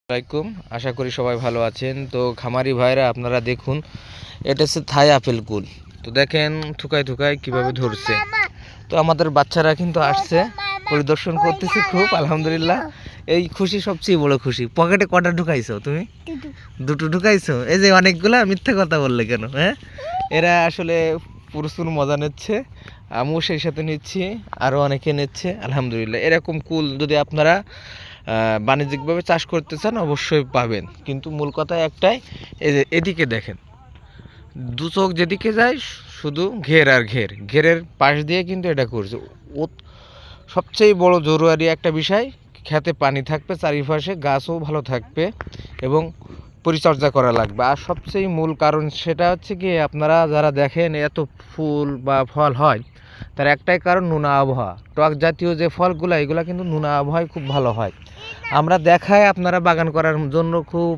আসসালামাইকুম, আশা করি সবাই ভালো আছেন। তো খামারি ভাইরা আপনারা দেখুন, এটা হচ্ছে থাই আপেল কুল। তো দেখেন থুকায় থুকায় কিভাবে ধরছে। তো আমাদের বাচ্চারা কিন্তু আসছে, পরিদর্শন করতেছি, খুব আলহামদুলিল্লাহ। এই খুশি সবচেয়ে বড় খুশি। পকেটে কটা ঢুকাইছো তুমি? দুটো ঢুকাইছো? এই যে অনেকগুলা মিথ্যা কথা বললে কেন? হ্যাঁ, এরা আসলে প্রচুর মজা নিচ্ছে, আমিও সেই সাথে নিচ্ছি, আরও অনেকে নিচ্ছে। আলহামদুলিল্লাহ, এরকম কুল যদি আপনারা বাণিজ্যিকভাবে চাষ করতে চান অবশ্যই পাবেন, কিন্তু মূল কথা একটাই, এই যে এদিকে দেখেন, দু চোখ যেদিকে যায় শুধু ঘের আর ঘের, ঘেরের পাশ দিয়ে কিন্তু এটা করছে। ও সবচেয়ে বড় জরুরি একটা বিষয়, খেতে পানি থাকবে, চারিপাশে গাছও ভালো থাকবে এবং পরিচর্যা করা লাগবে। আর সবচেয়ে মূল কারণ সেটা হচ্ছে কি, আপনারা যারা দেখেন এত ফুল বা ফল হয়, তার একটাই কারণ নোনা আবহাওয়া। টক জাতীয় যে ফলগুলো, এগুলো কিন্তু নোনা আবহাওয়ায় খুব ভালো হয়। আমরা দেখাই আপনারা বাগান করার জন্য খুব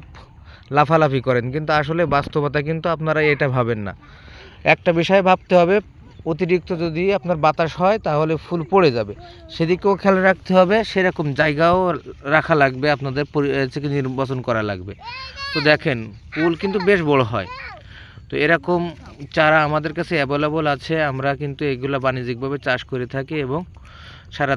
লাফালাফি করেন, কিন্তু আসলে বাস্তবতা কিন্তু আপনারা এটা ভাবেন না। একটা বিষয় ভাবতে হবে, অতিরিক্ত যদি আপনার বাতাস হয় তাহলে ফুল পড়ে যাবে, সেদিকেও খেয়াল রাখতে হবে। সেরকম জায়গাও রাখা লাগবে, আপনাদের নির্বাচন করা লাগবে। তো দেখেন ফুল কিন্তু বেশ বড় হয়। তো এরকম চারা আমাদের কাছে অ্যাভেলেবল আছে। আমরা কিন্তু এগুলো বাণিজ্যিকভাবে চাষ করে থাকি এবং সারা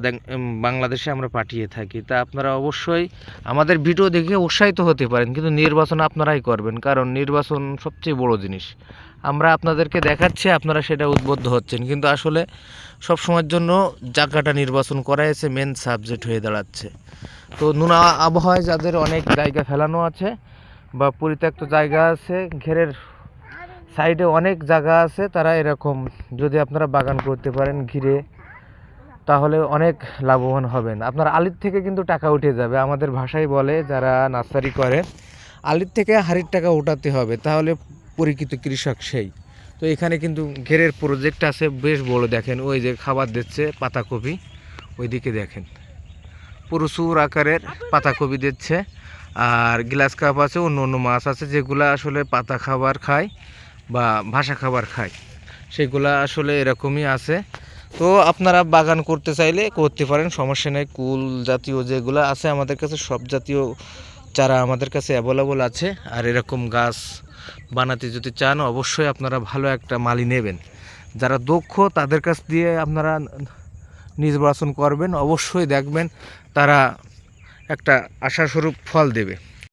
বাংলাদেশে আমরা পাঠিয়ে থাকি। তা আপনারা অবশ্যই আমাদের ভিডিও দেখে উৎসাহিত হতে পারেন, কিন্তু নির্বাচন আপনারাই করবেন, কারণ নির্বাচন সবচেয়ে বড় জিনিস। আমরা আপনাদেরকে দেখাচ্ছি, আপনারা সেটা উদ্বুদ্ধ হচ্ছেন, কিন্তু আসলে সব সময়ের জন্য জায়গাটা নির্বাচন করা হয়েছে মেন সাবজেক্ট হয়ে দাঁড়াচ্ছে। তো নোনা আবহাওয়ায় যাদের অনেক জায়গা ফেলানো আছে বা পরিত্যক্ত জায়গা আছে, ঘেরের সাইডে অনেক জায়গা আছে, তারা এরকম যদি আপনারা বাগান করতে পারেন ঘিরে, তাহলে অনেক লাভবান হবেন। আপনার আলির থেকে কিন্তু টাকা উঠে যাবে। আমাদের ভাষায় বলে যারা নার্সারি করে, আলির থেকে হাড়ির টাকা উঠাতে হবে, তাহলে পরিচিত কৃষক সেই। তো এখানে কিন্তু ঘেরের প্রজেক্ট আছে বেশ বড়। দেখেন ওই যে খাবার দিচ্ছে পাতাকপি, ওইদিকে দেখেন প্রচুর আকারের পাতাকপি দিচ্ছে। আর গ্লাস কাপ আছে, অন্য অন্য মাছ আছে যেগুলো আসলে পাতা খাবার খায় বা ভাসা খাবার খায়, সেগুলা আসলে এরকমই আছে। তো আপনারা বাগান করতে চাইলে করতে পারেন, সমস্যা নেই। কুল জাতীয় যেগুলো আছে আমাদের কাছে, সব জাতীয় চারা আমাদের কাছে অ্যাভেলেবল আছে। আর এরকম গাছ বানাতে যদি চান অবশ্যই আপনারা ভালো একটা মালি নেবেন, যারা দক্ষ তাদের কাছ দিয়ে আপনারা নির্বাচন করবেন, অবশ্যই দেখবেন তারা একটা আশাস্বরূপ ফল দেবে।